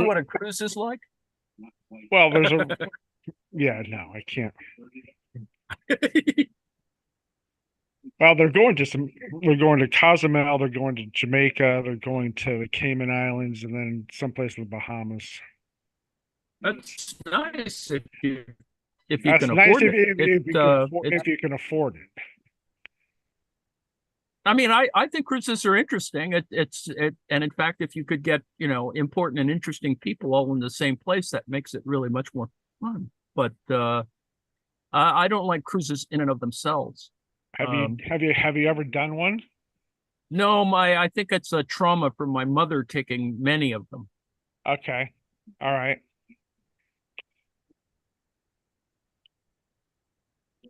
me what a cruise is like? Well, there's a yeah, no, I can't. Well, they're going to Cozumel, they're going to Jamaica, they're going to the Cayman Islands, and then someplace in the Bahamas. That's nice if you That's can nice afford it. if you can afford it. I mean, I think cruises are interesting. And in fact, if you could get, important and interesting people all in the same place, that makes it really much more fun. But I don't like cruises in and of themselves. Have you ever done one? No, I think it's a trauma from my mother taking many of them. Okay. All right.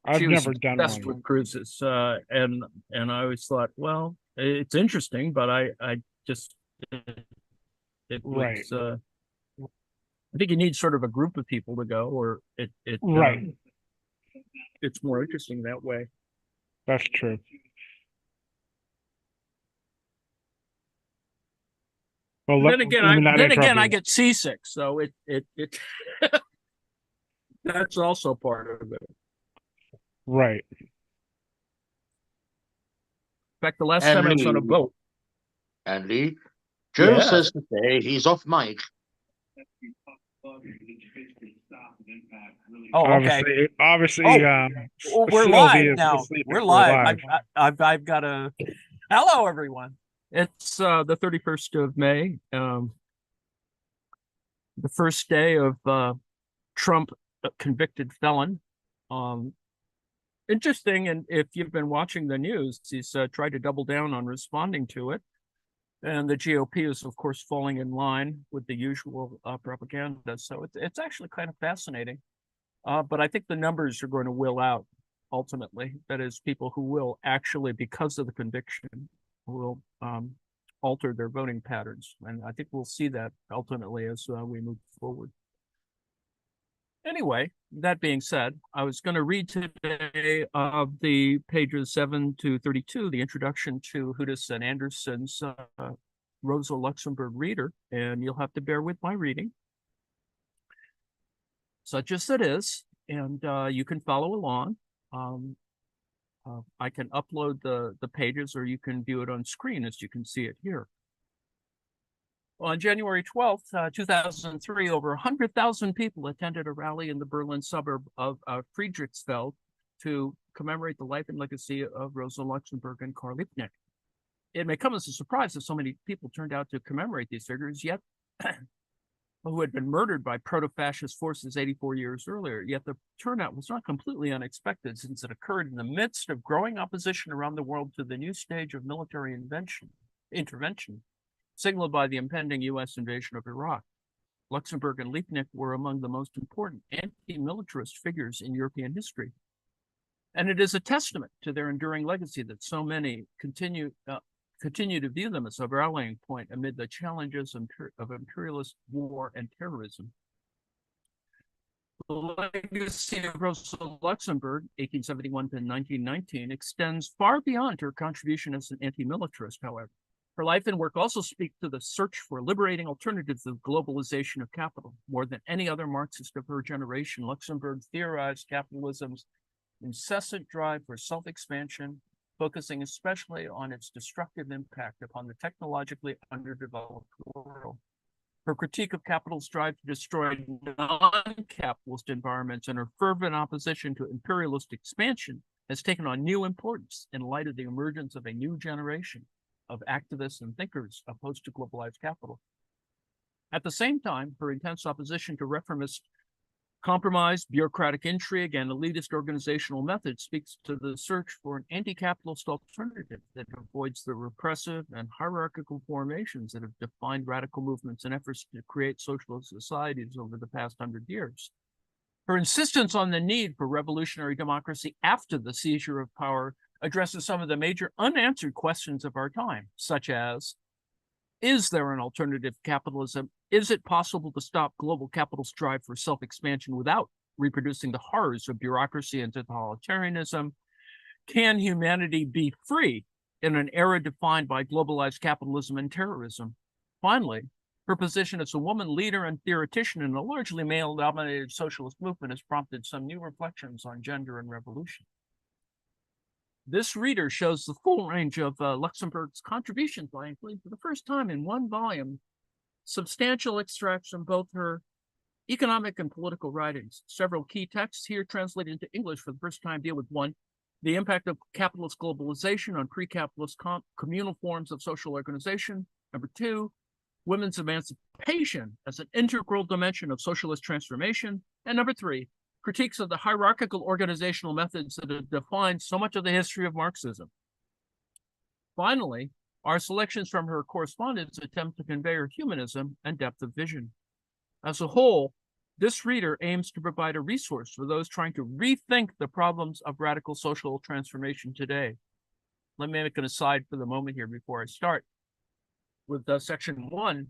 I've She was never done obsessed one. with cruises, and I always thought, well, it's interesting, but I just it Right. was I think you need sort of a group of people to go, or Right. it's more interesting that way. That's true. Well, let me not Then interrupt again, I you. get seasick, so it that's also part of it. In Right. fact, the last And time I was on a Lee, boat, and Lee, Joe yeah. says to say he's off mic. Oh, okay. Obviously, Well, we're Sylvie live is now. asleep. We're We're live. live. I've got a hello, everyone. It's the 31st of May, the first day of Trump convicted felon. Interesting, and if you've been watching the news, he's tried to double down on responding to it. And the GOP is, of course, falling in line with the usual propaganda. So it's actually kind of fascinating. But I think the numbers are going to will out ultimately. That is, people who will actually, because of the conviction, will alter their voting patterns. And I think we'll see that ultimately as we move forward. Anyway, that being said, I was going to read today the pages 7 to 32, the introduction to Hudis and Anderson's Rosa Luxemburg reader, and you'll have to bear with my reading, such as it is, and you can follow along. I can upload the pages, or you can view it on screen as you can see it here. On January 12th, 2003, over 100,000 people attended a rally in the Berlin suburb of Friedrichsfeld to commemorate the life and legacy of Rosa Luxemburg and Karl Liebknecht. It may come as a surprise that so many people turned out to commemorate these figures, yet who had been murdered by proto-fascist forces 84 years earlier. Yet the turnout was not completely unexpected, since it occurred in the midst of growing opposition around the world to the new stage of military intervention, signaled by the impending U.S. invasion of Iraq. Luxemburg and Liebknecht were among the most important anti-militarist figures in European history. And it is a testament to their enduring legacy that so many continue to view them as a rallying point amid the challenges of imperialist war and terrorism. The legacy of Rosa Luxemburg, 1871 to 1919, extends far beyond her contribution as an anti-militarist, however. Her life and work also speak to the search for liberating alternatives to the globalization of capital. More than any other Marxist of her generation, Luxemburg theorized capitalism's incessant drive for self-expansion, focusing especially on its destructive impact upon the technologically underdeveloped world. Her critique of capital's drive to destroy non-capitalist environments and her fervent opposition to imperialist expansion has taken on new importance in light of the emergence of a new generation of activists and thinkers opposed to globalized capital. At the same time, her intense opposition to reformist compromise, bureaucratic intrigue, and elitist organizational methods speaks to the search for an anti-capitalist alternative that avoids the repressive and hierarchical formations that have defined radical movements and efforts to create socialist societies over the past 100 years. Her insistence on the need for revolutionary democracy after the seizure of power addresses some of the major unanswered questions of our time, such as, is there an alternative to capitalism? Is it possible to stop global capital's drive for self-expansion without reproducing the horrors of bureaucracy and totalitarianism? Can humanity be free in an era defined by globalized capitalism and terrorism? Finally, Her position as a woman leader and theoretician in a largely male-dominated socialist movement has prompted some new reflections on gender and revolution. This reader shows the full range of Luxemburg's contributions by including, for the first time in one volume, substantial extracts from both her economic and political writings. Several key texts here translated into English for the first time deal with: one, the impact of capitalist globalization on pre-capitalist communal forms of social organization; number two, women's emancipation as an integral dimension of socialist transformation; and number three, critiques of the hierarchical organizational methods that have defined so much of the history of Marxism. Finally, our selections from her correspondence attempt to convey her humanism and depth of vision. As a whole, this reader aims to provide a resource for those trying to rethink the problems of radical social transformation today. Let me make an aside for the moment here before I start. With section 1,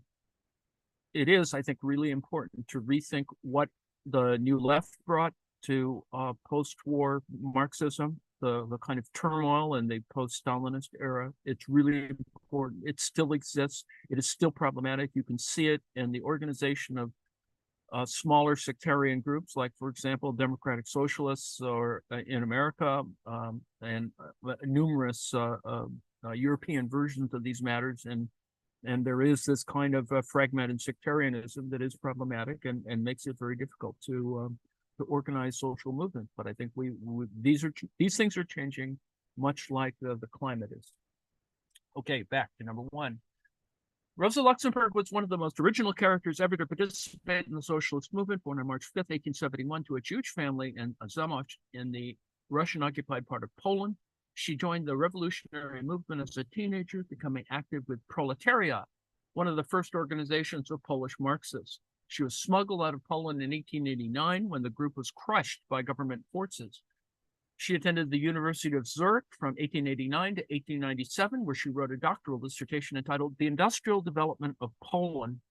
it is, I think, really important to rethink what the New Left brought to post-war Marxism, the kind of turmoil in the post-Stalinist era. It's really important. It still exists. It is still problematic. You can see it in the organization of smaller sectarian groups, like, for example, Democratic Socialists or in America, and numerous European versions of these matters. And there is this kind of fragmented sectarianism that is problematic and makes it very difficult to organize social movements. But I think these things are changing, much like the climate is. Okay, back to number 1. Rosa Luxemburg was one of the most original characters ever to participate in the socialist movement. Born on March 5th, 1871, to a Jewish family in Zamość in the Russian-occupied part of Poland. She joined the revolutionary movement as a teenager, becoming active with Proletariat, one of the first organizations of Polish Marxists. She was smuggled out of Poland in 1889 when the group was crushed by government forces. She attended the University of Zurich from 1889 to 1897, where she wrote a doctoral dissertation entitled The Industrial Development of Poland.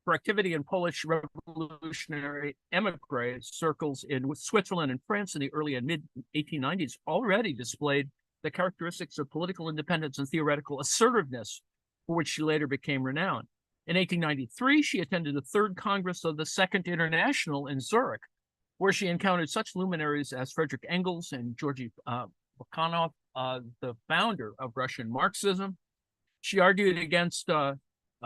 Her activity in Polish revolutionary emigre circles in Switzerland and France in the early and mid-1890s already displayed the characteristics of political independence and theoretical assertiveness, for which she later became renowned. In 1893, she attended the Third Congress of the Second International in Zurich, where she encountered such luminaries as Friedrich Engels and Georgy Plekhanov, the founder of Russian Marxism. She argued against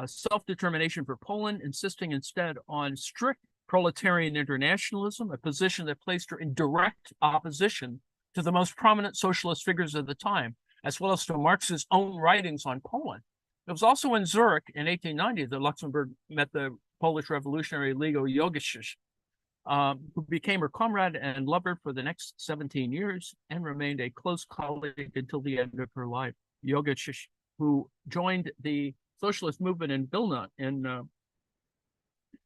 self-determination for Poland, insisting instead on strict proletarian internationalism, a position that placed her in direct opposition to the most prominent socialist figures of the time, as well as to Marx's own writings on Poland. It was also in Zurich in 1890 that Luxemburg met the Polish revolutionary Leo Jogacic, who became her comrade and lover for the next 17 years and remained a close colleague until the end of her life. Jogacic, who joined the socialist movement in Vilna in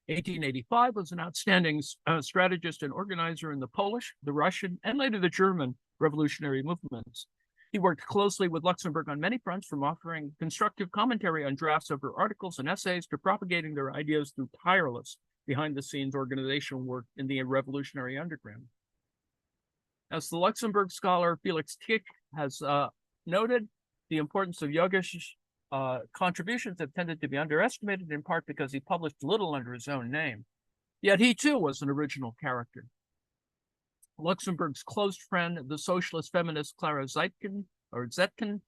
1885, was an outstanding strategist and organizer in the Polish, the Russian, and later the German revolutionary movements. He worked closely with Luxemburg on many fronts, from offering constructive commentary on drafts of her articles and essays to propagating their ideas through tireless behind-the-scenes organizational work in the revolutionary underground. As the Luxemburg scholar Felix Tick has noted, the importance of Jogacic's contributions have tended to be underestimated, in part because he published little under his own name. Yet he too was an original character. Luxemburg's close friend, the socialist feminist Clara Zetkin,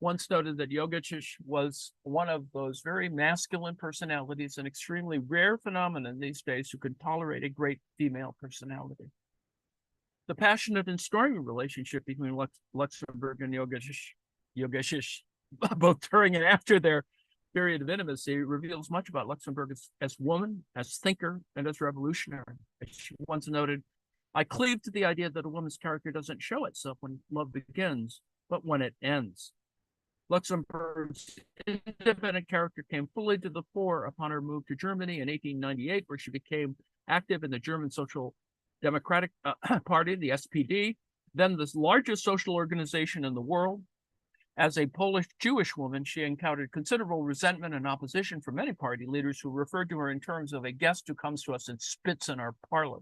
once noted that Jogacic was one of those very masculine personalities, an extremely rare phenomenon these days who could tolerate a great female personality. The passionate and stormy relationship between Luxemburg and Jogacic, both during and after their period of intimacy, reveals much about Luxemburg as woman, as thinker, and as revolutionary. As she once noted, "I cleave to the idea that a woman's character doesn't show itself when love begins, but when it ends." Luxemburg's independent character came fully to the fore upon her move to Germany in 1898, where she became active in the German Social Democratic Party, the SPD, then the largest social organization in the world. As a Polish Jewish woman, she encountered considerable resentment and opposition from many party leaders who referred to her in terms of a guest who comes to us and spits in our parlor.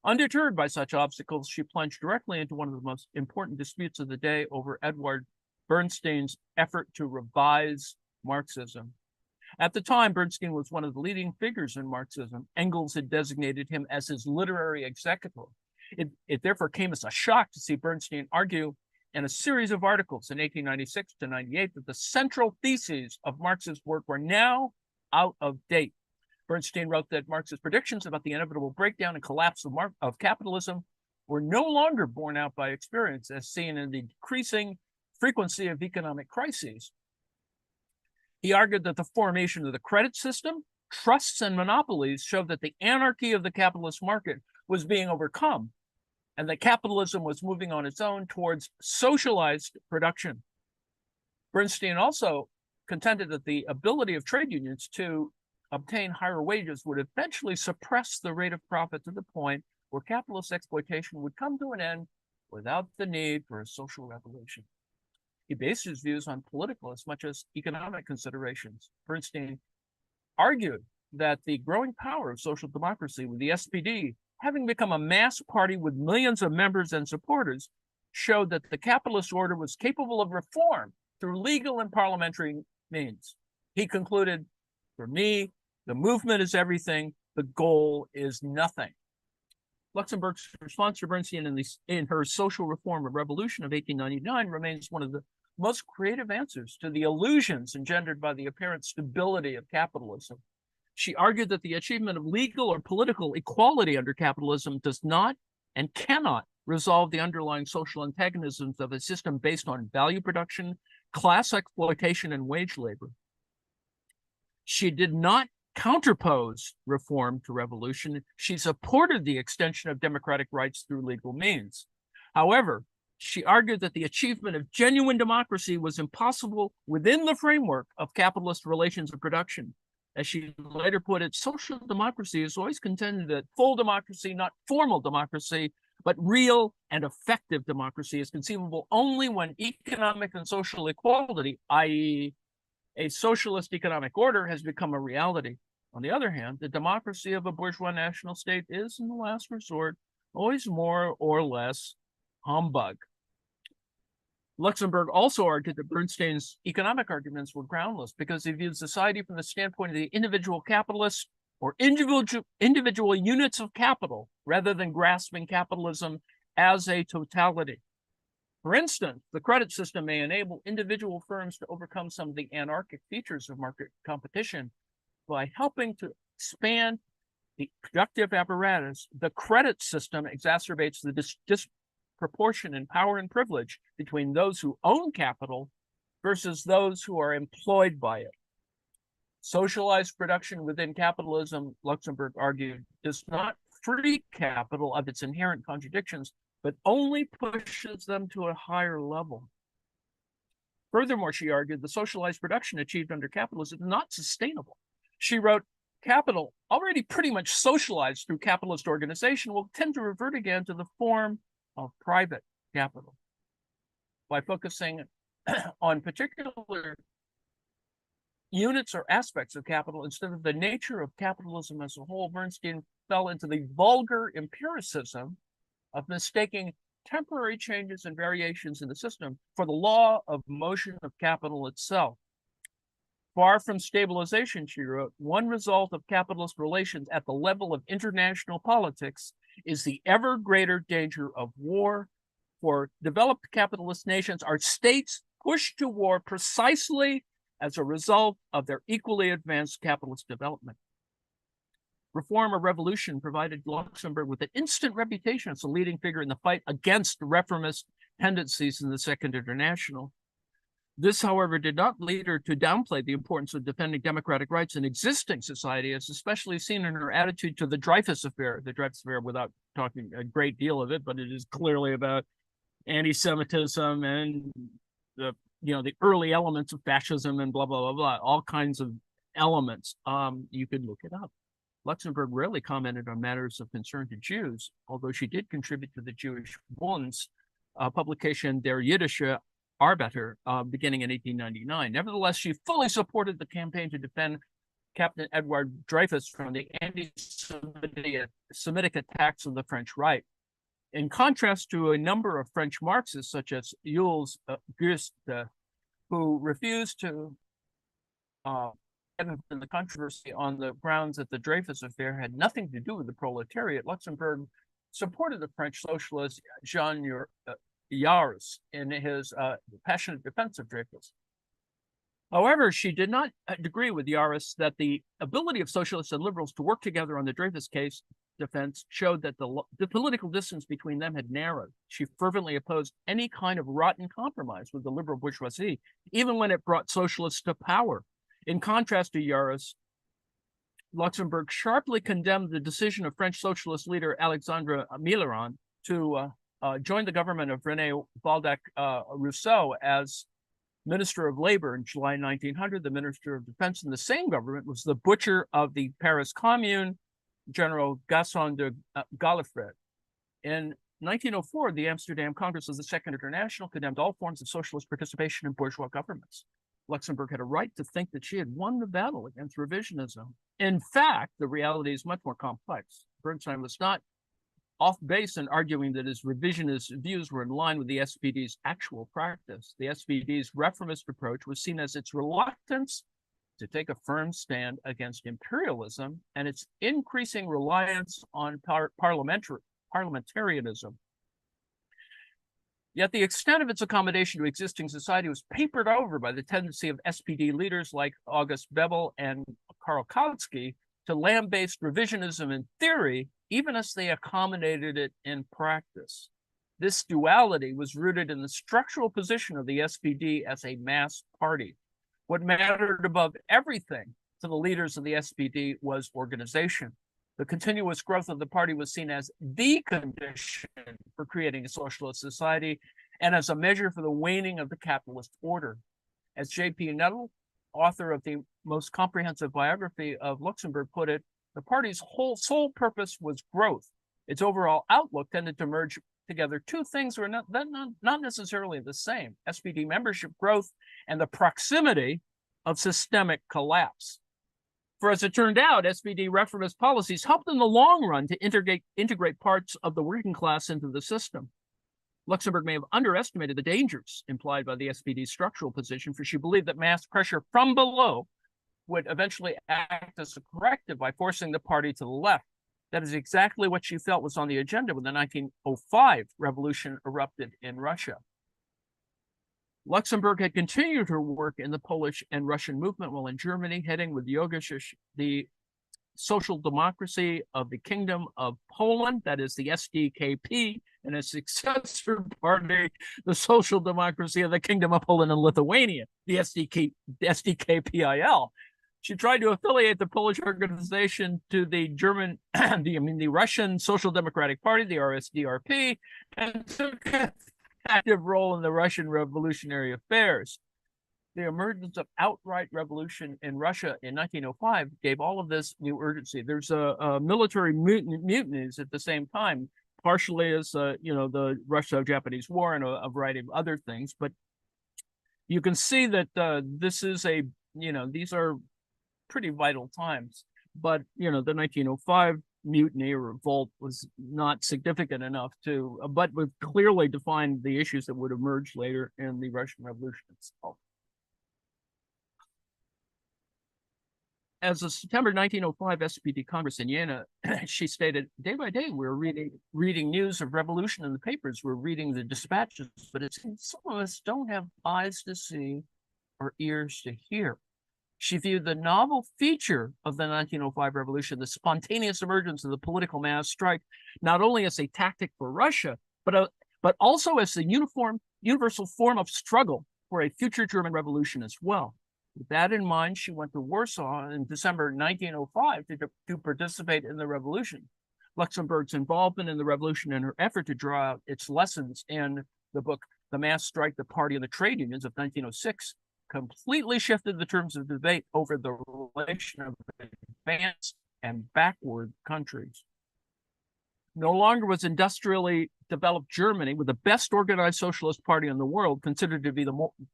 Undeterred by such obstacles, she plunged directly into one of the most important disputes of the day over Edward Bernstein's effort to revise Marxism. At the time, Bernstein was one of the leading figures in Marxism. Engels had designated him as his literary executor. It therefore came as a shock to see Bernstein argue in a series of articles in 1896 to 98 that the central theses of Marx's work were now out of date. Bernstein wrote that Marx's predictions about the inevitable breakdown and collapse of capitalism were no longer borne out by experience, as seen in the decreasing frequency of economic crises. He argued that the formation of the credit system, trusts, and monopolies showed that the anarchy of the capitalist market was being overcome, and that capitalism was moving on its own towards socialized production. Bernstein also contended that the ability of trade unions to obtain higher wages would eventually suppress the rate of profit to the point where capitalist exploitation would come to an end without the need for a social revolution. He based his views on political as much as economic considerations. Bernstein argued that the growing power of social democracy, with the SPD having become a mass party with millions of members and supporters, showed that the capitalist order was capable of reform through legal and parliamentary means. He concluded, for me, the movement is everything, the goal is nothing. Luxemburg's response to Bernstein in her Social Reform and Revolution of 1899 remains one of the most creative answers to the illusions engendered by the apparent stability of capitalism. She argued that the achievement of legal or political equality under capitalism does not and cannot resolve the underlying social antagonisms of a system based on value production, class exploitation, and wage labor. She did not counterpose reform to revolution. She supported the extension of democratic rights through legal means. However, she argued that the achievement of genuine democracy was impossible within the framework of capitalist relations of production. As she later put it, social democracy has always contended that full democracy, not formal democracy, but real and effective democracy is conceivable only when economic and social equality, i.e., a socialist economic order, has become a reality. On the other hand, the democracy of a bourgeois national state is, in the last resort, always more or less humbug. Luxemburg also argued that Bernstein's economic arguments were groundless because he viewed society from the standpoint of the individual capitalist or individual units of capital rather than grasping capitalism as a totality. For instance, the credit system may enable individual firms to overcome some of the anarchic features of market competition by helping to expand the productive apparatus. The credit system exacerbates the disproportion in power and privilege between those who own capital versus those who are employed by it. Socialized production within capitalism, Luxemburg argued, does not free capital of its inherent contradictions, but only pushes them to a higher level. Furthermore, she argued the socialized production achieved under capitalism is not sustainable. She wrote, capital, already pretty much socialized through capitalist organization, will tend to revert again to the form of private capital. By focusing on particular units or aspects of capital instead of the nature of capitalism as a whole, Bernstein fell into the vulgar empiricism of mistaking temporary changes and variations in the system for the law of motion of capital itself. Far from stabilization, she wrote, one result of capitalist relations at the level of international politics is the ever greater danger of war. For developed capitalist nations, are states pushed to war precisely as a result of their equally advanced capitalist development. Reform or revolution provided Luxemburg with an instant reputation as a leading figure in the fight against reformist tendencies in the Second International. This, however, did not lead her to downplay the importance of defending democratic rights in existing society, as especially seen in her attitude to the Dreyfus Affair. The Dreyfus Affair, without talking a great deal of it, but it is clearly about anti-Semitism and the early elements of fascism and blah, blah, blah, blah, all kinds of elements. You could look it up. Luxemburg rarely commented on matters of concern to Jews, although she did contribute to the Jewish Bund's publication Der Jiddische Arbeiter, beginning in 1899. Nevertheless, she fully supported the campaign to defend Captain Edward Dreyfus from the anti-Semitic attacks of the French right. In contrast to a number of French Marxists, such as Jules Auguste, who refused to in the controversy on the grounds that the Dreyfus affair had nothing to do with the proletariat, Luxemburg supported the French socialist Jean Jaurès in his passionate defense of Dreyfus. However, she did not agree with Jaurès that the ability of socialists and liberals to work together on the Dreyfus case defense showed that the political distance between them had narrowed. She fervently opposed any kind of rotten compromise with the liberal bourgeoisie, even when it brought socialists to power. In contrast to Jaurès, Luxemburg sharply condemned the decision of French socialist leader Alexandre Mitterrand to join the government of René Waldeck-Rousseau as Minister of Labor in July 1900. The Minister of Defense in the same government was the butcher of the Paris Commune, General Gaston de Gallifret. In 1904, the Amsterdam Congress of the Second International condemned all forms of socialist participation in bourgeois governments. Luxemburg had a right to think that she had won the battle against revisionism. In fact, the reality is much more complex. Bernstein was not off base in arguing that his revisionist views were in line with the SPD's actual practice. The SPD's reformist approach was seen as its reluctance to take a firm stand against imperialism and its increasing reliance on parliamentarianism. Yet the extent of its accommodation to existing society was papered over by the tendency of SPD leaders like August Bebel and Karl Kautsky to lambaste revisionism in theory, even as they accommodated it in practice. This duality was rooted in the structural position of the SPD as a mass party. What mattered above everything to the leaders of the SPD was organization. The continuous growth of the party was seen as the condition for creating a socialist society and as a measure for the waning of the capitalist order. As J.P. Nettle, author of the most comprehensive biography of Luxemburg, put it, the party's sole purpose was growth. Its overall outlook tended to merge together two things were not necessarily the same: SPD membership growth and the proximity of systemic collapse. For as it turned out, SPD reformist policies helped in the long run to integrate parts of the working class into the system. Luxemburg may have underestimated the dangers implied by the SPD's structural position, for she believed that mass pressure from below would eventually act as a corrective by forcing the party to the left. That is exactly what she felt was on the agenda when the 1905 revolution erupted in Russia. Luxemburg had continued her work in the Polish and Russian movement, while in Germany, heading with Jogash the Social Democracy of the Kingdom of Poland, that is the SDKP, and its successor party, the Social Democracy of the Kingdom of Poland and Lithuania, the SDKPIL. She tried to affiliate the Polish organization to the the Russian Social Democratic Party, the RSDRP, and took an active role in the Russian revolutionary affairs. The emergence of outright revolution in Russia in 1905 gave all of this new urgency. There's a military mutinies at the same time, partially as the Russo-Japanese War and a variety of other things. But you can see that this is these are pretty vital times. But the 1905 mutiny or revolt was not significant enough but would clearly define the issues that would emerge later in the Russian Revolution itself. As of September 1905 SPD Congress in Jena, she stated, day by day, we're reading news of revolution in the papers, we're reading the dispatches, but it seems some of us don't have eyes to see or ears to hear. She viewed the novel feature of the 1905 revolution, the spontaneous emergence of the political mass strike, not only as a tactic for Russia, but also as a universal form of struggle for a future German revolution as well. With that in mind, she went to Warsaw in December 1905 to participate in the revolution. Luxemburg's involvement in the revolution and her effort to draw out its lessons in the book, The Mass Strike, the Party and the Trade Unions of 1906, completely shifted the terms of debate over the relation of advanced and backward countries. No longer was industrially developed Germany, with the best organized socialist party in the world, considered to be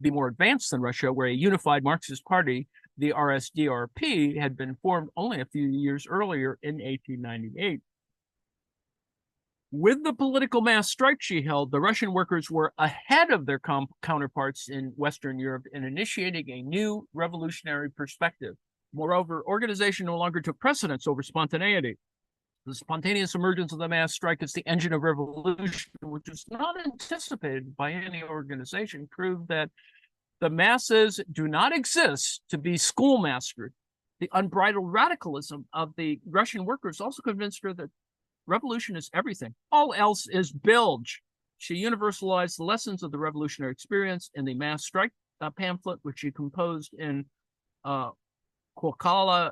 more advanced than Russia, where a unified Marxist party, the RSDRP, had been formed only a few years earlier in 1898. With the political mass strike she held, the Russian workers were ahead of their counterparts in Western Europe in initiating a new revolutionary perspective. Moreover, organization no longer took precedence over spontaneity. The spontaneous emergence of the mass strike as the engine of revolution, which was not anticipated by any organization, proved that the masses do not exist to be schoolmastered. The unbridled radicalism of the Russian workers also convinced her that revolution is everything. All else is bilge. She universalized the lessons of the revolutionary experience in the mass strike pamphlet, which she composed in Kokkola,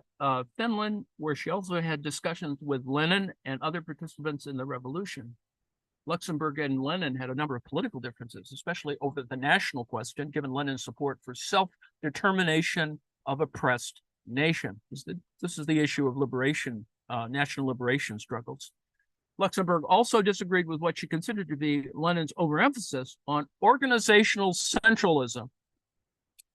Finland, where she also had discussions with Lenin and other participants in the revolution. Luxemburg and Lenin had a number of political differences, especially over the national question, given Lenin's support for self-determination of oppressed nation. This is the issue of liberation, national liberation struggles. Luxemburg also disagreed with what she considered to be Lenin's overemphasis on organizational centralism.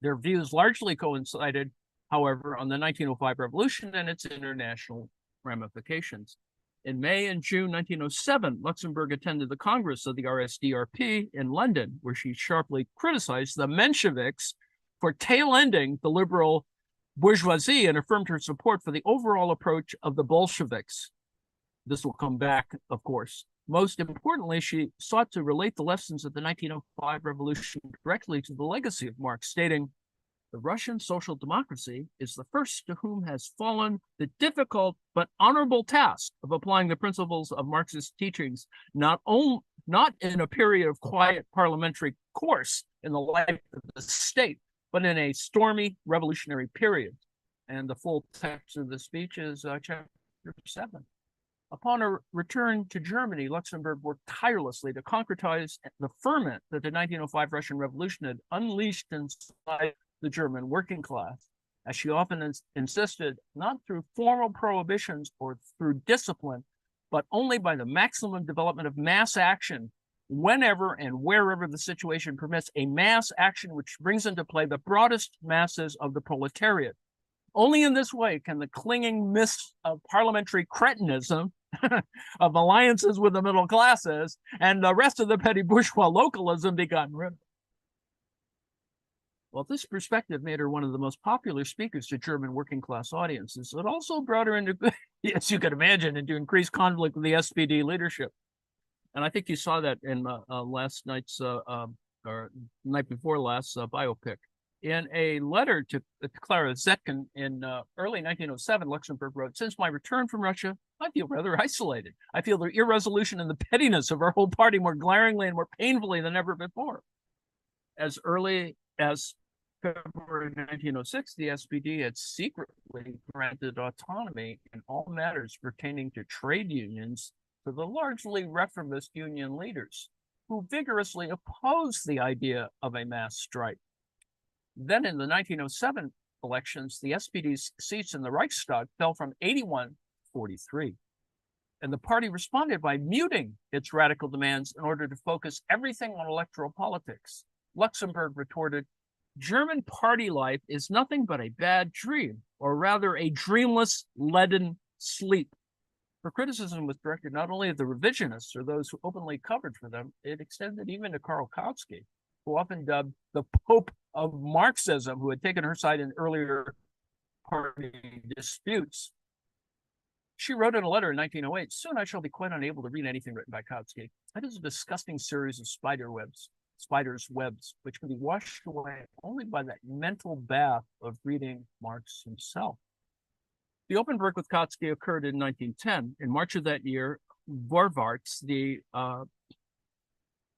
Their views largely coincided, however, on the 1905 revolution and its international ramifications. In May and June 1907, Luxemburg attended the Congress of the RSDRP in London, where she sharply criticized the Mensheviks for tail-ending the liberal bourgeoisie and affirmed her support for the overall approach of the Bolsheviks. This will come back, of course. Most importantly, she sought to relate the lessons of the 1905 revolution directly to the legacy of Marx, stating, "The Russian social democracy is the first to whom has fallen the difficult but honorable task of applying the principles of Marxist teachings, not in a period of quiet parliamentary course in the life of the state, but in a stormy revolutionary period." And the full text of the speech is chapter 7. Upon her return to Germany, Luxemburg worked tirelessly to concretize the ferment that the 1905 Russian Revolution had unleashed inside the German working class, as she often insisted, not through formal prohibitions or through discipline, but only by the maximum development of mass action, whenever and wherever the situation permits, a mass action which brings into play the broadest masses of the proletariat. Only in this way can the clinging mist of parliamentary cretinism, of alliances with the middle classes, and the rest of the petty bourgeois localism be gotten rid of. Well, this perspective made her one of the most popular speakers to German working class audiences. It also brought her into, as you can imagine, into increased conflict with the SPD leadership. And I think you saw that in last night's, or night before last, biopic. In a letter to Clara Zetkin in early 1907, Luxemburg wrote, "Since my return from Russia, I feel rather isolated. I feel the irresolution and the pettiness of our whole party more glaringly and more painfully than ever before." As early as February 1906, the SPD had secretly granted autonomy in all matters pertaining to trade unions to the largely reformist union leaders, who vigorously opposed the idea of a mass strike. Then in the 1907 elections, the SPD's seats in the Reichstag fell from 81 to 43. And the party responded by muting its radical demands in order to focus everything on electoral politics. Luxemburg retorted, "German party life is nothing but a bad dream, or rather a dreamless, leaden sleep." Her criticism was directed not only at the revisionists or those who openly covered for them, it extended even to Karl Kautsky, who often dubbed the Pope of Marxism, who had taken her side in earlier party disputes. She wrote in a letter in 1908, "Soon I shall be quite unable to read anything written by Kautsky. It is a disgusting series of spider's webs, which can be washed away only by that mental bath of reading Marx himself." The open break with Kautsky occurred in 1910. In March of that year, Vorwärts,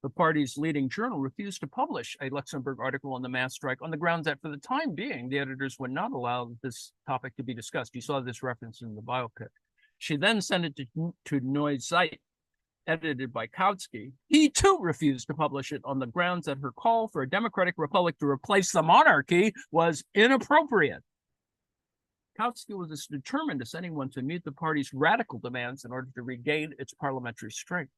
the party's leading journal, refused to publish a Luxemburg article on the mass strike on the grounds that, for the time being, the editors would not allow this topic to be discussed. You saw this reference in the biopic. She then sent it to Neue Zeit, edited by Kautsky. He, too, refused to publish it on the grounds that her call for a democratic republic to replace the monarchy was inappropriate. Kautsky was as determined as anyone to meet the party's radical demands in order to regain its parliamentary strength.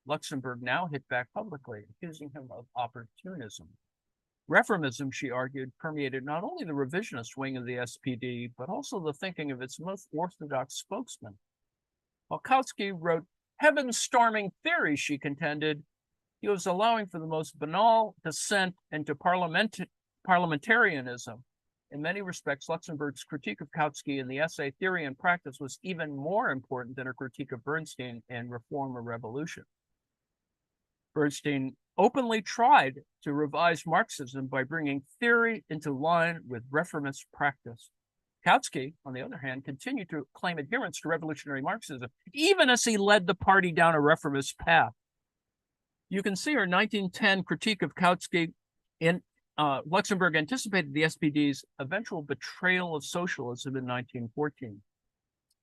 Luxemburg now hit back publicly, accusing him of opportunism. Reformism, she argued, permeated not only the revisionist wing of the SPD, but also the thinking of its most orthodox spokesman. While Kautsky wrote heaven-storming theories, she contended, he was allowing for the most banal descent into parliamentarianism, In many respects, Luxemburg's critique of Kautsky in the essay Theory and Practice was even more important than her critique of Bernstein in Reform or Revolution. Bernstein openly tried to revise Marxism by bringing theory into line with reformist practice. Kautsky, on the other hand, continued to claim adherence to revolutionary Marxism, even as he led the party down a reformist path. You can see her 1910 critique of Kautsky in Luxemburg anticipated the SPD's eventual betrayal of socialism in 1914.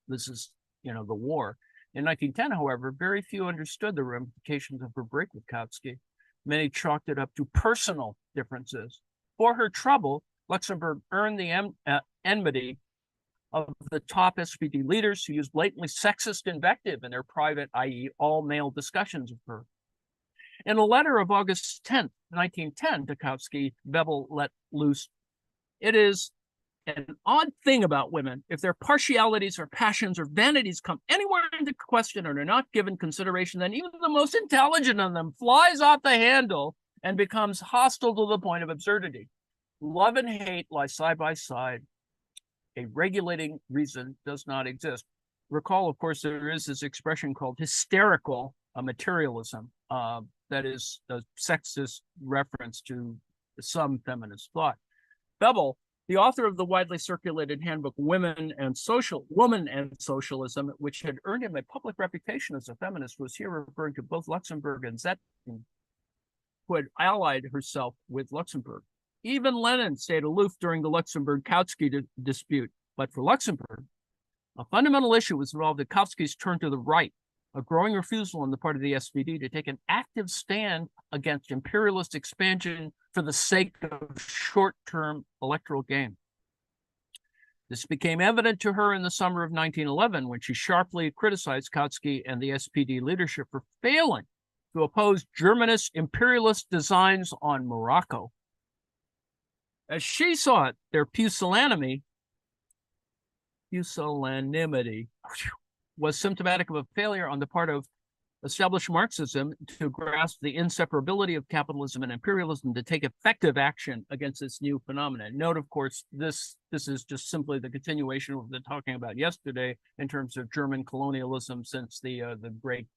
This is, the war. In 1910, however, very few understood the ramifications of her break with Kautsky. Many chalked it up to personal differences. For her trouble, Luxemburg earned the enmity of the top SPD leaders who used blatantly sexist invective in their private, i.e., all-male discussions of her. In a letter of August 10th, 1910 to Kautsky, Bebel let loose, "It is an odd thing about women. If their partialities or passions or vanities come anywhere into question and are not given consideration, then even the most intelligent of them flies off the handle and becomes hostile to the point of absurdity. Love and hate lie side by side. A regulating reason does not exist." Recall, of course, there is this expression called hysterical materialism. That is a sexist reference to some feminist thought. Bebel, the author of the widely circulated handbook Woman and Socialism, which had earned him a public reputation as a feminist, was here referring to both Luxemburg and Zetkin, who had allied herself with Luxemburg. Even Lenin stayed aloof during the Luxemburg-Kautsky dispute, but for Luxemburg, a fundamental issue was involved in Kautsky's turn to the right, a growing refusal on the part of the SPD to take an active stand against imperialist expansion for the sake of short-term electoral gain. This became evident to her in the summer of 1911 when she sharply criticized Kautsky and the SPD leadership for failing to oppose Germanist imperialist designs on Morocco. As she saw it, their pusillanimity was symptomatic of a failure on the part of established Marxism to grasp the inseparability of capitalism and imperialism to take effective action against this new phenomenon. Note, of course, this is just simply the continuation of what we've been talking about yesterday in terms of German colonialism since the great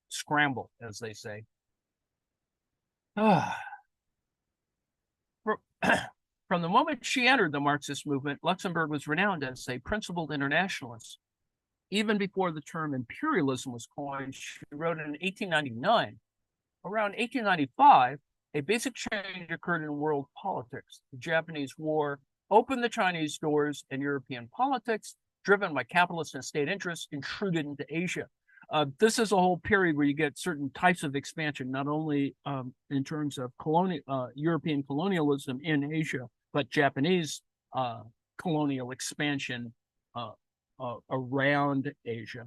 scramble, as they say. From the moment she entered the Marxist movement, Luxemburg was renowned as a principled internationalist. Even before the term imperialism was coined, she wrote in 1899. Around 1895, a basic change occurred in world politics. The Japanese War opened the Chinese doors, and European politics, driven by capitalist and state interests, intruded into Asia. This is a whole period where you get certain types of expansion, not only in terms of European colonialism in Asia, but Japanese colonial expansion around Asia.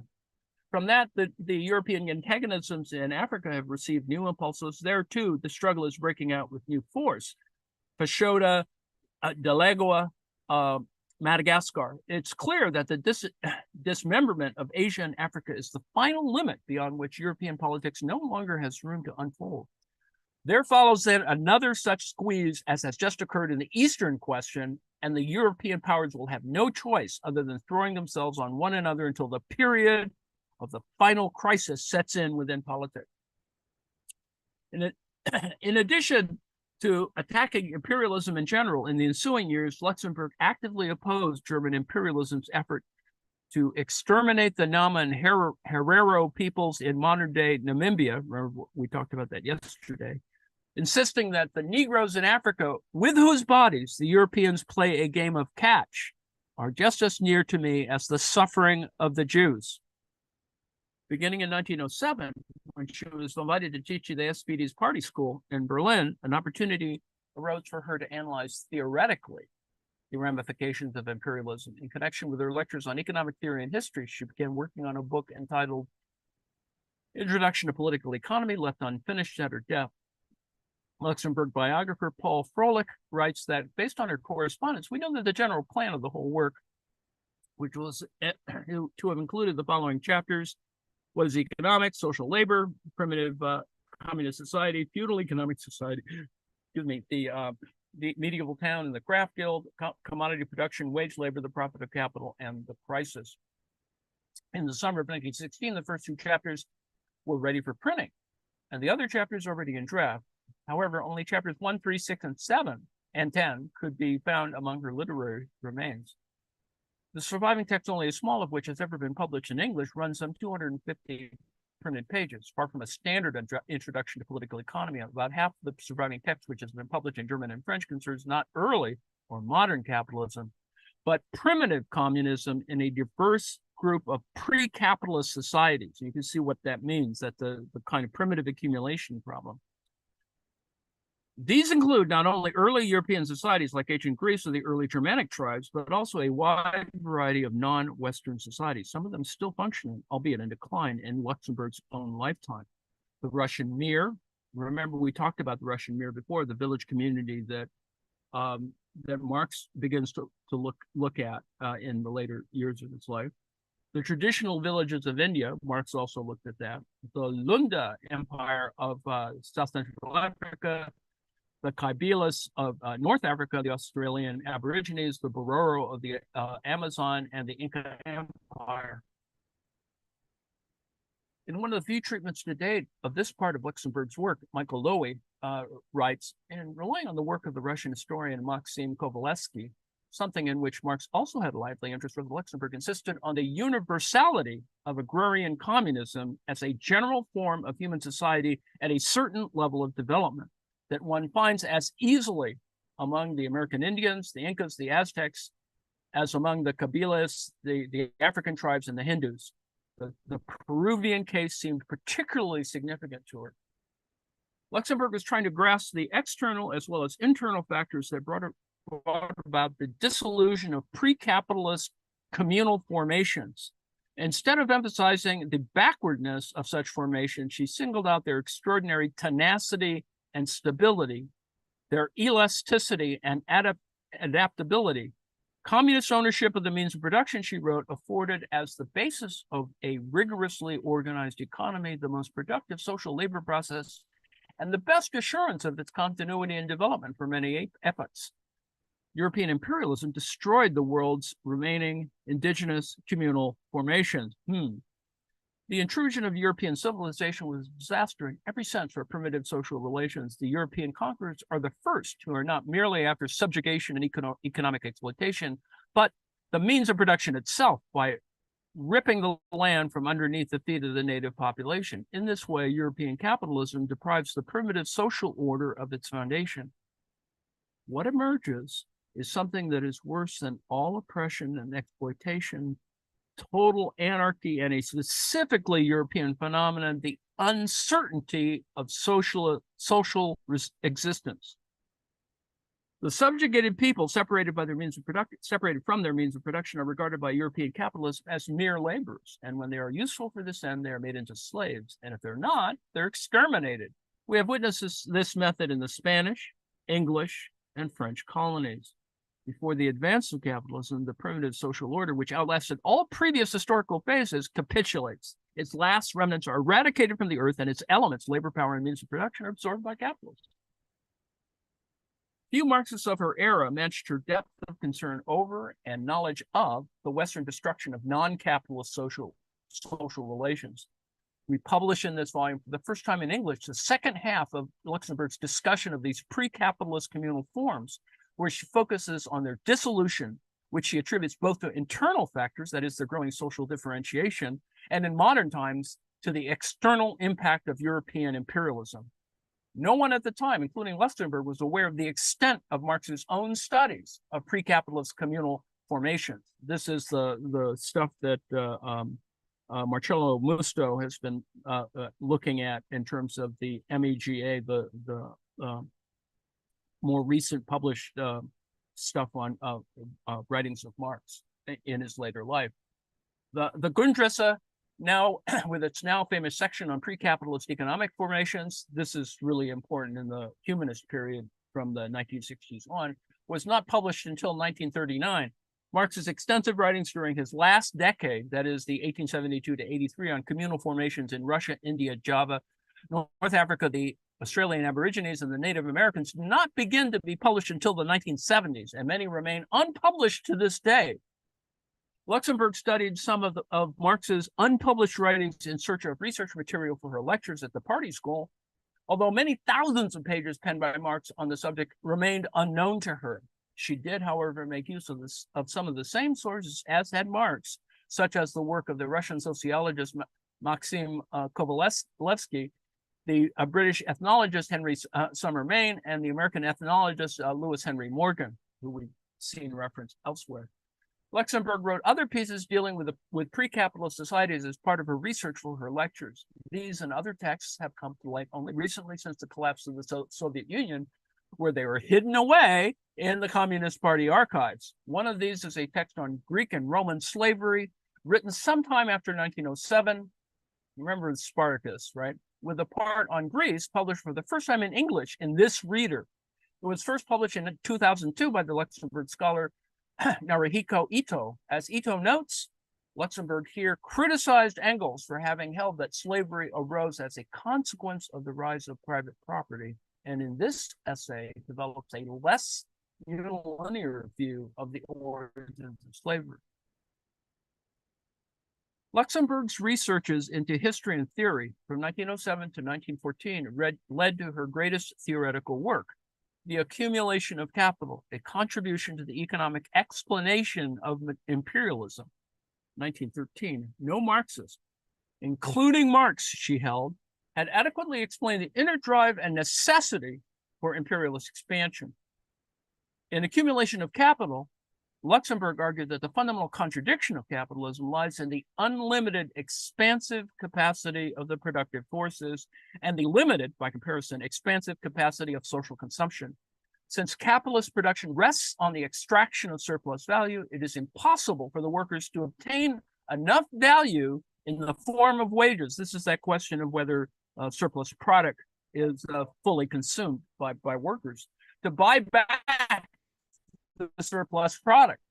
From that, the European antagonisms in Africa have received new impulses. There, too, the struggle is breaking out with new force. Fashoda, Delagoa, Madagascar. It's clear that the dismemberment of Asia and Africa is the final limit beyond which European politics no longer has room to unfold. There follows then another such squeeze as has just occurred in the Eastern question, and the European powers will have no choice other than throwing themselves on one another until the period of the final crisis sets in within politics. In addition to attacking imperialism in general, in the ensuing years, Luxemburg actively opposed German imperialism's effort to exterminate the Nama and Herero peoples in modern-day Namibia. Remember, we talked about that yesterday, insisting that the Negroes in Africa, with whose bodies the Europeans play a game of catch, are just as near to me as the suffering of the Jews. Beginning in 1907, when she was invited to teach the SPD's party school in Berlin, an opportunity arose for her to analyze theoretically the ramifications of imperialism. In connection with her lectures on economic theory and history, she began working on a book entitled Introduction to Political Economy, left unfinished at her death. Luxemburg biographer Paul Froelich writes that based on her correspondence, we know that the general plan of the whole work, which was to have included the following chapters, was economics, social labor, primitive communist society, feudal economic society, the medieval town and the craft guild, commodity production, wage labor, the profit of capital, and the crisis. In the summer of 1916, the first 2 chapters were ready for printing, and the other chapters already in draft. However, only chapters 1, 3, 6, and 7 and 10 could be found among her literary remains. The surviving text, only a small of which has ever been published in English, runs some 250 printed pages, far from a standard introduction to political economy. About half of the surviving text, which has been published in German and French, concerns not early or modern capitalism, but primitive communism in a diverse group of pre-capitalist societies. You can see what that means, that the kind of primitive accumulation problem. These include not only early European societies like ancient Greece or the early Germanic tribes, but also a wide variety of non-Western societies, some of them still functioning, albeit in decline, in Luxemburg's own lifetime. The Russian Mir, remember we talked about the Russian Mir before, the village community that Marx begins to look at in the later years of his life. The traditional villages of India, Marx also looked at that. The Lunda Empire of South Central Africa, the Kabilas of North Africa, the Australian Aborigines, the Bororo of the Amazon, and the Inca Empire. In one of the few treatments to date of this part of Luxemburg's work, Michael Lowy writes, in relying on the work of the Russian historian Maxim Kovalevsky, something in which Marx also had a lively interest, with Luxemburg insisted on the universality of agrarian communism as a general form of human society at a certain level of development that one finds as easily among the American Indians, the Incas, the Aztecs, as among the Kabilas, the African tribes, and the Hindus. The Peruvian case seemed particularly significant to her. Luxemburg was trying to grasp the external as well as internal factors that brought about the dissolution of pre-capitalist communal formations. Instead of emphasizing the backwardness of such formations, she singled out their extraordinary tenacity and stability, their elasticity and adaptability. Communist ownership of the means of production, she wrote, afforded as the basis of a rigorously organized economy the most productive social labor process and the best assurance of its continuity and development for many epochs. European imperialism destroyed the world's remaining indigenous communal formations. The intrusion of European civilization was a disaster in every sense for primitive social relations. The European conquerors are the first who are not merely after subjugation and economic exploitation, but the means of production itself by ripping the land from underneath the feet of the native population. In this way, European capitalism deprives the primitive social order of its foundation. What emerges is something that is worse than all oppression and exploitation, total anarchy, and a specifically European phenomenon, the uncertainty of social existence. The subjugated people separated from their means of production are regarded by European capitalists as mere laborers, and when they are useful for this end, they are made into slaves, and if they're not, they're exterminated. We have witnessed this method in the Spanish, English, and French colonies. Before the advance of capitalism, the primitive social order, which outlasted all previous historical phases, capitulates. Its last remnants are eradicated from the earth, and its elements, labor power and means of production, are absorbed by capitalists. Few Marxists of her era matched her depth of concern over and knowledge of the Western destruction of non-capitalist social relations. We publish in this volume, for the first time in English, the second half of Luxemburg's discussion of these pre-capitalist communal forms, where she focuses on their dissolution, which she attributes both to internal factors, that is, their growing social differentiation, and in modern times, to the external impact of European imperialism. No one at the time, including Luxemburg, was aware of the extent of Marx's own studies of pre-capitalist communal formations. This is the stuff that Marcello Musto has been looking at in terms of the MEGA, the more recent published stuff on writings of Marx in his later life. The Grundrisse, now with its now famous section on pre-capitalist economic formations, this is really important in the humanist period from the 1960s on, was not published until 1939. Marx's extensive writings during his last decade, that is the 1872 to 83, on communal formations in Russia, India, Java, North Africa, the Australian Aborigines and the Native Americans did not begin to be published until the 1970s, and many remain unpublished to this day. Luxemburg studied some of Marx's unpublished writings in search of research material for her lectures at the Party School, although many thousands of pages penned by Marx on the subject remained unknown to her. She did, however, make use of some of the same sources as had Marx, such as the work of the Russian sociologist Maxim Kovalevsky, the British ethnologist Henry Summer Maine, and the American ethnologist Lewis Henry Morgan, who we've seen referenced elsewhere. Luxemburg wrote other pieces dealing with pre-capitalist societies as part of her research for her lectures. These and other texts have come to light only recently since the collapse of the Soviet Union, where they were hidden away in the Communist Party archives. One of these is a text on Greek and Roman slavery, written sometime after 1907. Remember Spartacus, right? With a part on Greece published for the first time in English in this reader. It was first published in 2002 by the Luxembourg scholar Naruhiko Ito. As Ito notes, Luxembourg here criticized Engels for having held that slavery arose as a consequence of the rise of private property, and in this essay develops a less unilinear view of the origins of slavery. Luxemburg's researches into history and theory from 1907 to 1914 led to her greatest theoretical work, The Accumulation of Capital, a contribution to the economic explanation of imperialism, 1913. No Marxist, including Marx, she held, had adequately explained the inner drive and necessity for imperialist expansion. In Accumulation of Capital, Luxemburg argued that the fundamental contradiction of capitalism lies in the unlimited expansive capacity of the productive forces and the limited, by comparison, expansive capacity of social consumption. Since capitalist production rests on the extraction of surplus value, it is impossible for the workers to obtain enough value in the form of wages. This is that question of whether surplus product is fully consumed by workers to buy back the surplus product.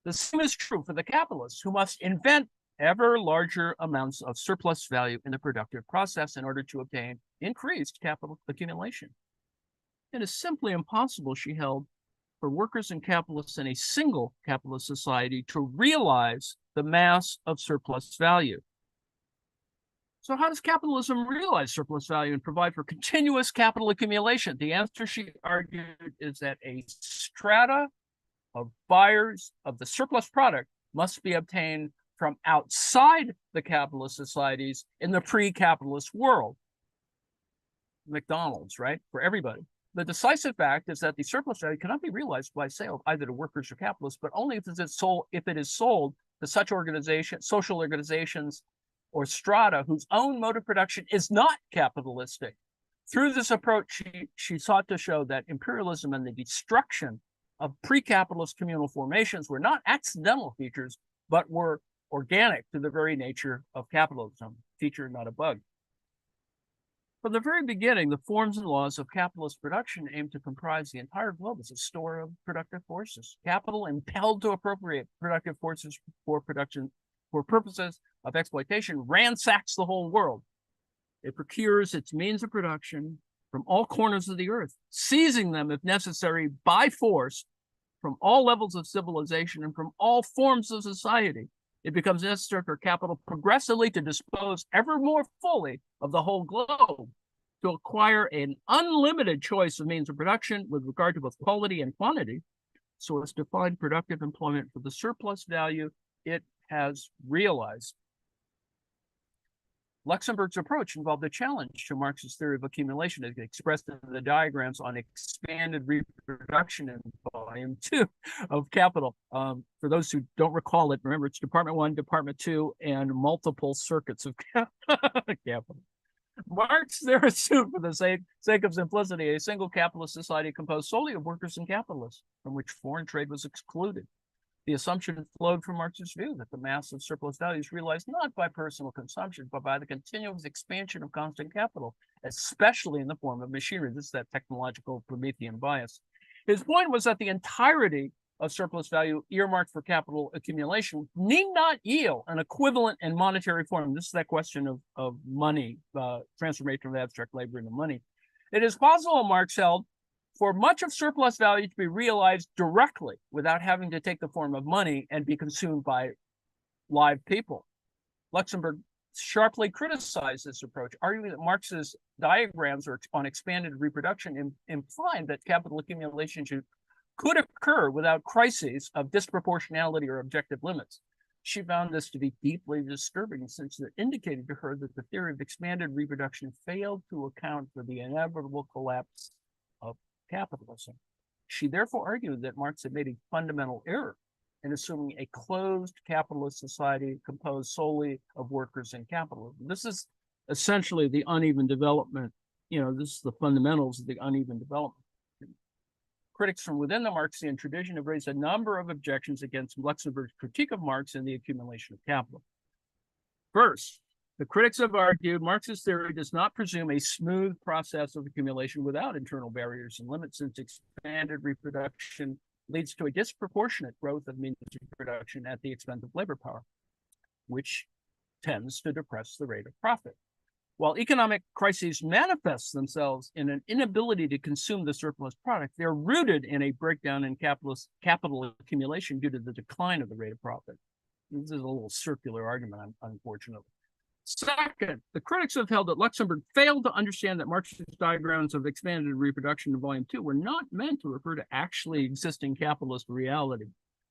The same is true for the capitalists, who must invent ever larger amounts of surplus value in the productive process in order to obtain increased capital accumulation. It is simply impossible, she held, for workers and capitalists in a single capitalist society to realize the mass of surplus value. So how does capitalism realize surplus value and provide for continuous capital accumulation? The answer, she argued, is that a strata of buyers of the surplus product must be obtained from outside the capitalist societies in the pre-capitalist world. McDonald's, right? For everybody. The decisive fact is that the surplus value cannot be realized by sale either to workers or capitalists, but only if it is sold to such organizations, social organizations, or strata whose own mode of production is not capitalistic. Through this approach, she sought to show that imperialism and the destruction of pre-capitalist communal formations were not accidental features, but were organic to the very nature of capitalism, feature, not a bug. From the very beginning, the forms and laws of capitalist production aimed to comprise the entire globe as a store of productive forces. Capital, impelled to appropriate productive forces for production for purposes of exploitation, ransacks the whole world. It procures its means of production from all corners of the earth, seizing them, if necessary, by force from all levels of civilization and from all forms of society. It becomes necessary for capital progressively to dispose ever more fully of the whole globe, to acquire an unlimited choice of means of production with regard to both quality and quantity, so as to find productive employment for the surplus value it has realized. Luxemburg's approach involved a challenge to Marx's theory of accumulation, as expressed in the diagrams on expanded reproduction in volume 2 of Capital. For those who don't recall it, remember it's Department 1, Department 2, and multiple circuits of Capital. Marx there assumed, for the sake of simplicity, a single capitalist society composed solely of workers and capitalists, from which foreign trade was excluded. The assumption flowed from Marx's view that the mass of surplus value is realized not by personal consumption, but by the continuous expansion of constant capital, especially in the form of machinery. This is that technological Promethean bias. His point was that the entirety of surplus value earmarked for capital accumulation need not yield an equivalent in monetary form. This is that question of money, transformation of abstract labor into money. It is possible, Marx held, for much of surplus value to be realized directly without having to take the form of money and be consumed by live people. Luxemburg sharply criticized this approach, arguing that Marx's diagrams on expanded reproduction implied that capital accumulation could occur without crises of disproportionality or objective limits. She found this to be deeply disturbing, since it indicated to her that the theory of expanded reproduction failed to account for the inevitable collapse of capitalism. She therefore argued that Marx had made a fundamental error in assuming a closed capitalist society composed solely of workers and capitalism. This is essentially the uneven development. This is the fundamentals of the uneven development. Critics from within the Marxian tradition have raised a number of objections against Luxemburg's critique of Marx and the accumulation of capital. First, the critics have argued Marx's theory does not presume a smooth process of accumulation without internal barriers and limits, since expanded reproduction leads to a disproportionate growth of means of production at the expense of labor power, which tends to depress the rate of profit. While economic crises manifest themselves in an inability to consume the surplus product, they're rooted in a breakdown in capital accumulation due to the decline of the rate of profit. This is a little circular argument, unfortunately. Second, the critics have held that Luxemburg failed to understand that Marx's diagrams of expanded reproduction in Volume 2 were not meant to refer to actually existing capitalist reality.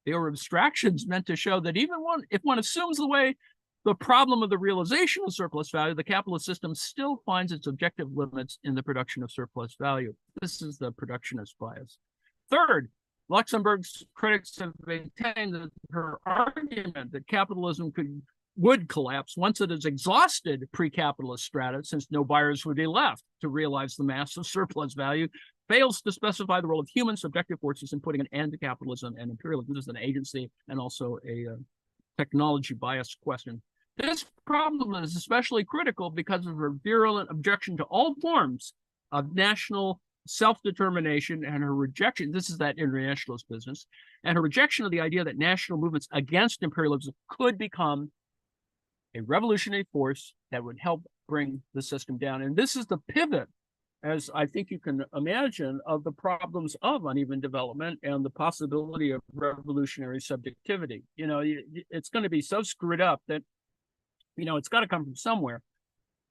They were abstractions meant to show that even if one assumes the problem of the realization of surplus value, the capitalist system still finds its objective limits in the production of surplus value. This is the productionist bias. Third, Luxemburg's critics have maintained that her argument that capitalism would collapse once it has exhausted pre-capitalist strata, since no buyers would be left to realize the massive surplus value, fails to specify the role of human subjective forces in putting an end to capitalism and imperialism. This is an agency and also a technology bias question. This problem is especially critical because of her virulent objection to all forms of national self-determination and her rejection, this is that internationalist business, and her rejection of the idea that national movements against imperialism could become a revolutionary force that would help bring the system down. And this is the pivot, as I think you can imagine, of the problems of uneven development and the possibility of revolutionary subjectivity. It's going to be so screwed up that, it's got to come from somewhere.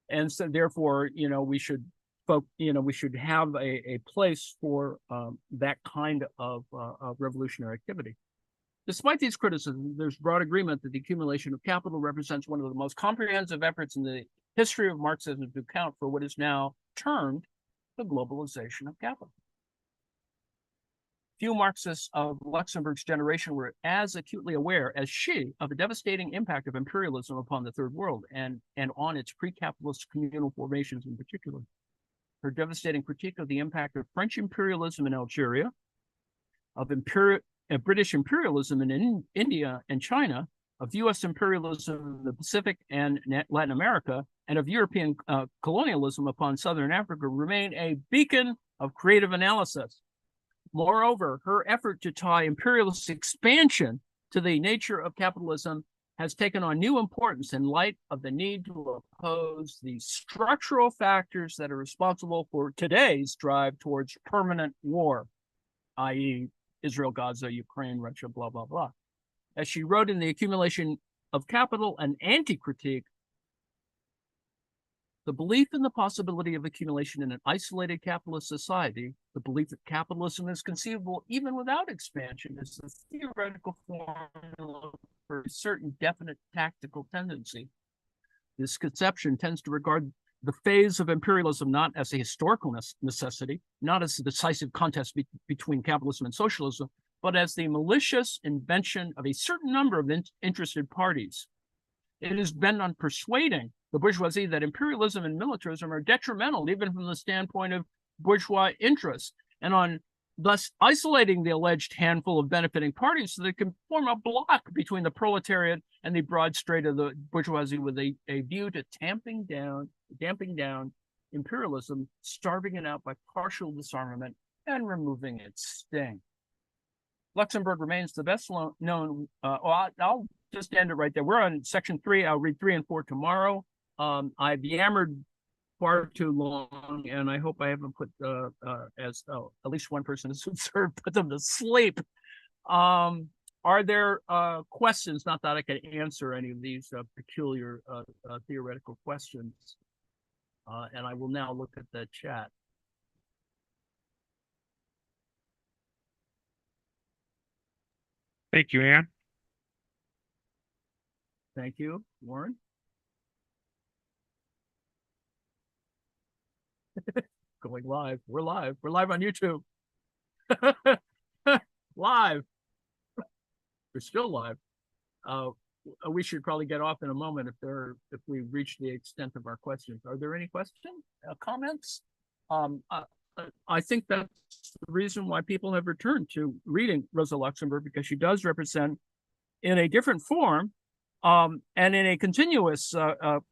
And so therefore, we should have a place for that kind of revolutionary activity. Despite these criticisms, there's broad agreement that the accumulation of capital represents one of the most comprehensive efforts in the history of Marxism to account for what is now termed the globalization of capital. Few Marxists of Luxemburg's generation were as acutely aware as she of the devastating impact of imperialism upon the Third World and on its pre-capitalist communal formations in particular. Her devastating critique of the impact of French imperialism in Algeria, of British imperialism in India and China, of U.S. imperialism in the Pacific and Latin America, and of European colonialism upon Southern Africa remain a beacon of creative analysis. Moreover, her effort to tie imperialist expansion to the nature of capitalism has taken on new importance in light of the need to oppose the structural factors that are responsible for today's drive towards permanent war, i.e., Israel, Gaza, Ukraine, Russia, blah, blah, blah. As she wrote in The Accumulation of Capital, an anti-critique, the belief in the possibility of accumulation in an isolated capitalist society, the belief that capitalism is conceivable even without expansion, is the theoretical formula for a certain definite tactical tendency. This conception tends to regard the phase of imperialism not as a historical necessity, not as a decisive contest between capitalism and socialism, but as the malicious invention of a certain number of interested parties. It is bent on persuading the bourgeoisie that imperialism and militarism are detrimental, even from the standpoint of bourgeois interests, and on thus isolating the alleged handful of benefiting parties so they can form a block between the proletariat and the broad straight of the bourgeoisie with a view to damping down imperialism, starving it out by partial disarmament and removing its sting. Luxemburg remains the best known. I'll just end it right there. We're on section 3. I'll read 3 and 4 tomorrow. I've yammered far too long, and I hope I haven't put at least one person has observed, put them to sleep. Are there questions? Not that I can answer any of these peculiar theoretical questions. And I will now look at the chat. Thank you, Anne. Thank you, Warren. Going live. We're live. We're live on YouTube. Live. We're still live. We should probably get off in a moment if we reach the extent of our questions. Are there any questions, comments? I think that's the reason why people have returned to reading Rosa Luxemburg, because she does represent, in a different form, and in a continuous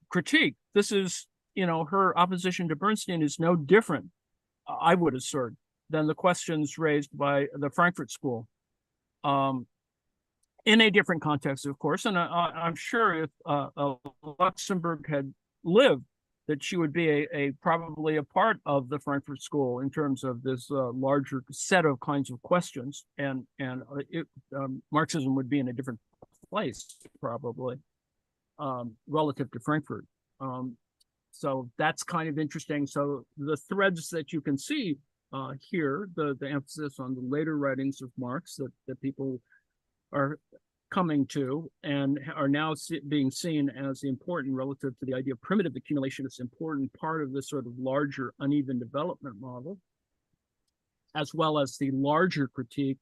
critique. This is, her opposition to Bernstein is no different, I would assert, than the questions raised by the Frankfurt School. In a different context, of course, and I'm sure if Luxemburg had lived, that she would be probably a part of the Frankfurt School in terms of this larger set of kinds of questions, and Marxism would be in a different place probably relative to Frankfurt. So that's kind of interesting. So the threads that you can see here, the emphasis on the later writings of Marx that people are coming to and are now being seen as important relative to the idea of primitive accumulation. It's an important part of this sort of larger uneven development model, as well as the larger critique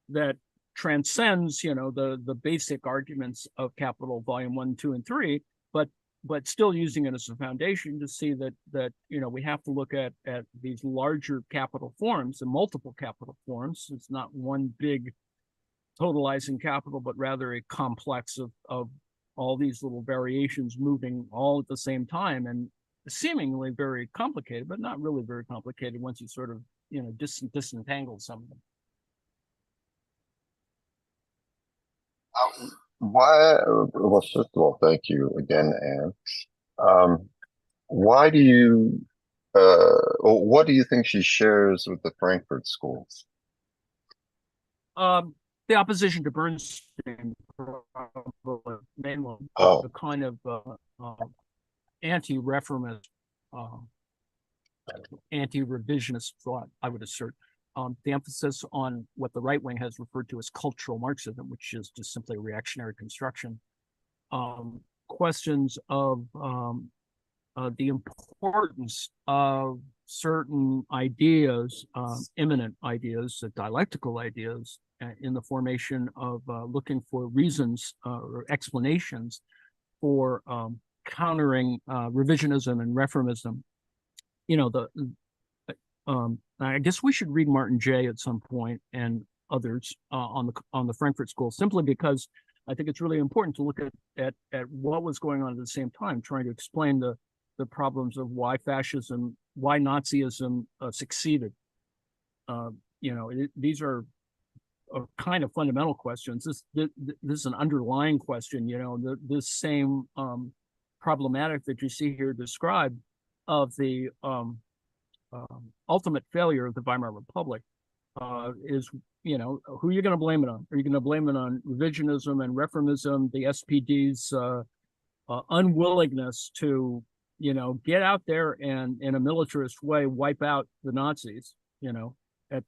that transcends, the basic arguments of Capital Volume 1, 2, and 3, but still using it as a foundation to see that we have to look at these larger capital forms and multiple capital forms. It's not one big totalizing capital, but rather a complex of all these little variations moving all at the same time, and seemingly very complicated, but not really very complicated once you sort of, disentangle some of them. Well, first of all, thank you again, Anne. Why do you, what do you think she shares with the Frankfurt School? The opposition to Bernstein, probably, mainly the kind of anti-reformist, anti-revisionist thought, I would assert. The emphasis on what the right wing has referred to as cultural Marxism, which is just simply reactionary construction. Questions of the importance of certain ideas, immanent ideas, dialectical ideas, in the formation of looking for reasons or explanations for countering revisionism and reformism. I guess we should read Martin Jay at some point and others on the Frankfurt School, simply because I think it's really important to look at what was going on at the same time, trying to explain the problems of why fascism, why Nazism succeeded. These are kind of fundamental questions. This is an underlying question. This same problematic that you see here described of the ultimate failure of the Weimar Republic is, who are you going to blame it on? Are you going to blame it on revisionism and reformism, the SPD's unwillingness to, get out there and in a militarist way wipe out the Nazis, at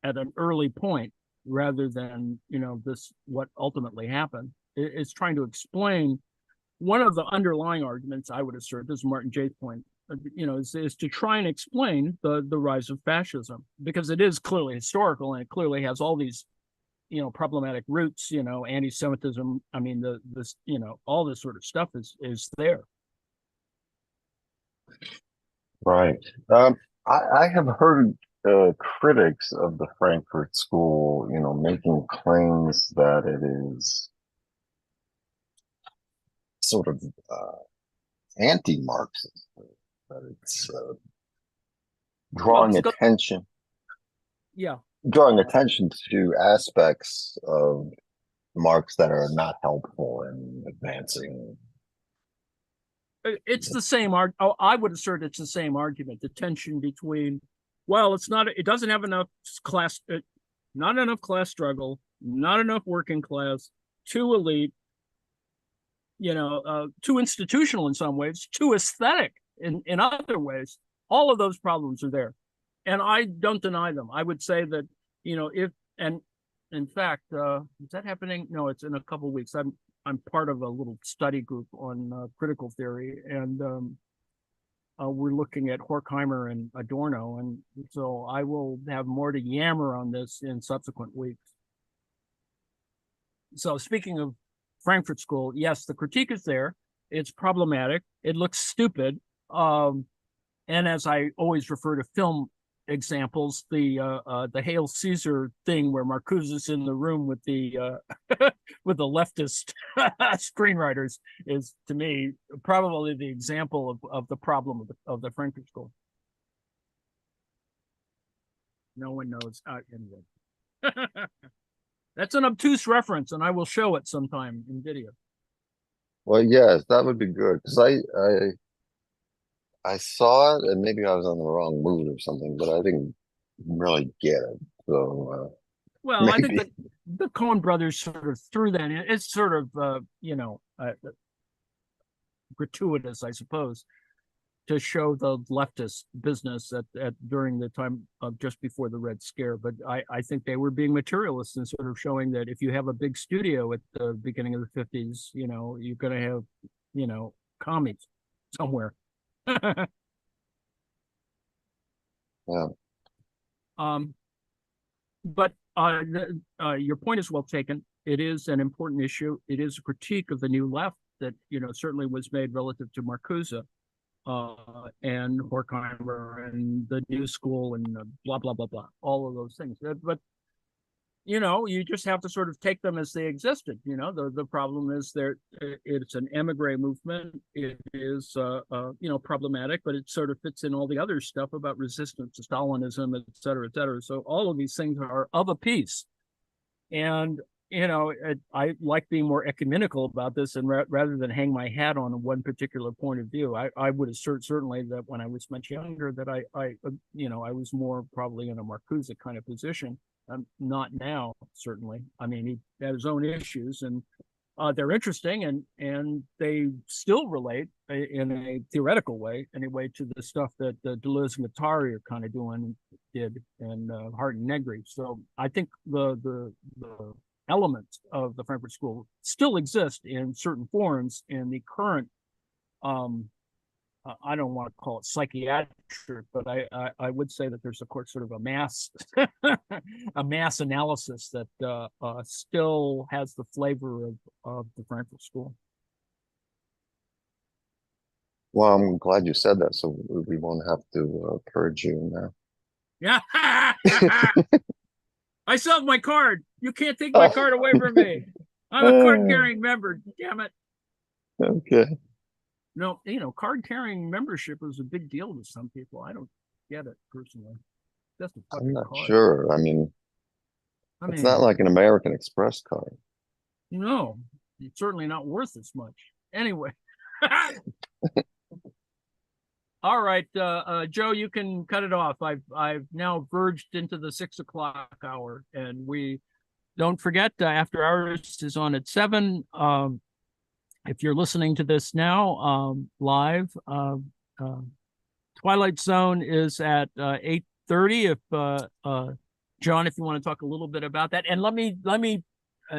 an early point, rather than, this what ultimately happened? It's trying to explain one of the underlying arguments, I would assert, this is Martin Jay's point, is to try and explain the rise of fascism, because it is clearly historical and it clearly has all these, problematic roots, anti-Semitism. I mean, all this sort of stuff is there. Right. I have heard critics of the Frankfurt School, making claims that it is sort of anti-Marxist, that it's drawing attention to aspects of Marx that are not helpful in advancing It's the same I would assert it's the same argument. The tension between, well, it doesn't have enough class, not enough class struggle, not enough working class, too elite, too institutional in some ways, too aesthetic in other ways. All of those problems are there, and I don't deny them. I would say that, if, and in fact, is that happening? No, it's in a couple of weeks. I'm part of a little study group on critical theory, and we're looking at Horkheimer and Adorno, and so I will have more to yammer on this in subsequent weeks. So speaking of Frankfurt School, yes, the critique is there. It's problematic. It looks stupid. And as I always refer to film examples, the Hail Caesar thing where Marcuse is in the room with the with the leftist screenwriters is, to me, probably the example of the problem of the Frankfurt School. No one knows. Anyway. That's an obtuse reference, and I will show it sometime in video. Well, yes, that would be good because I saw it and maybe I was on the wrong mood or something, but I didn't really get it. So well, maybe. I think that the Coen brothers sort of threw that in. It's sort of gratuitous, I suppose, to show the leftist business at during the time of just before the Red Scare. But I think they were being materialists and sort of showing that if you have a big studio at the beginning of the 50s, you're going to have, commies somewhere. Yeah. But your point is well taken. It is an important issue. It is a critique of the new left that, certainly was made relative to Marcuse. And Horkheimer and the New School and blah, blah, blah, blah, all of those things. But, you just have to sort of take them as they existed. The problem is it's an emigre movement. It is, problematic, but it sort of fits in all the other stuff about resistance to Stalinism, et cetera, et cetera. So all of these things are of a piece. And I like being more ecumenical about this, and rather than hang my hat on one particular point of view, I would assert certainly that when I was much younger that I was more probably in a Marcuse kind of position. Not now, certainly. I mean, he had his own issues, and they're interesting, and they still relate in a theoretical way, anyway, to the stuff that Deleuze and Guattari are kind of did, and Hart and Negri. So I think the elements of the Frankfurt School still exist in certain forms in the current, I don't want to call it psychiatric, but I would say that there's, of course, sort of a mass a mass analysis that still has the flavor of the Frankfurt School. Well, I'm glad you said that, so we won't have to purge you now. Yeah. I still have my card. You can't take my card away from me. I'm a card-carrying member. Damn it. Okay. No, card-carrying membership is a big deal to some people. I don't get it personally. That's a fucking I'm not card. sure. I mean, it's not like an American Express card. No, it's certainly not worth as much. Anyway. All right, Joe, you can cut it off. I've now verged into the 6 o'clock hour, and we don't forget After Hours is on at 7. If you're listening to this now live, Twilight Zone is at 8:30. If John, if you want to talk a little bit about that, and let me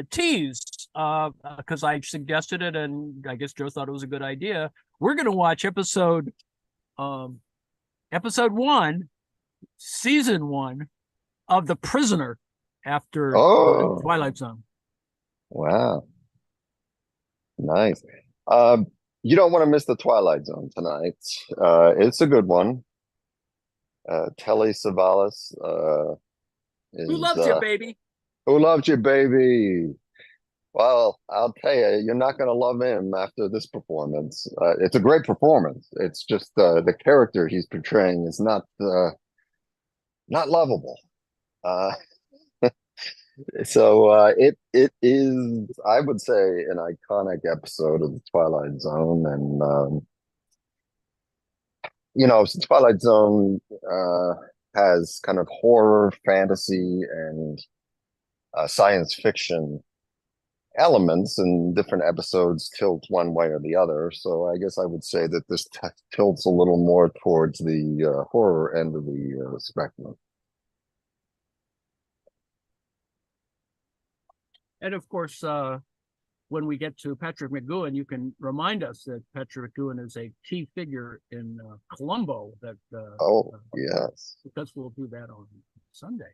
tease because I suggested it, and I guess Joe thought it was a good idea. We're going to watch episode 1, season 1 of The Prisoner after Twilight Zone. Wow. Nice. You don't want to miss the Twilight Zone tonight. It's a good one. Telly Savalas Who loves you, baby? Who loves you, baby? Well, I'll tell you, you're not going to love him after this performance. It's a great performance. It's just the character he's portraying is not lovable. So it is, I would say, an iconic episode of the Twilight Zone, and you know, Twilight Zone has kind of horror, fantasy, and science fiction elements, and different episodes tilt one way or the other. So I guess I would say that this tilts a little more towards the horror end of the spectrum. And of course, when we get to Patrick McGoohan, you can remind us that Patrick McGoohan is a key figure in Columbo. That Oh, yes. because we'll do that on Sunday.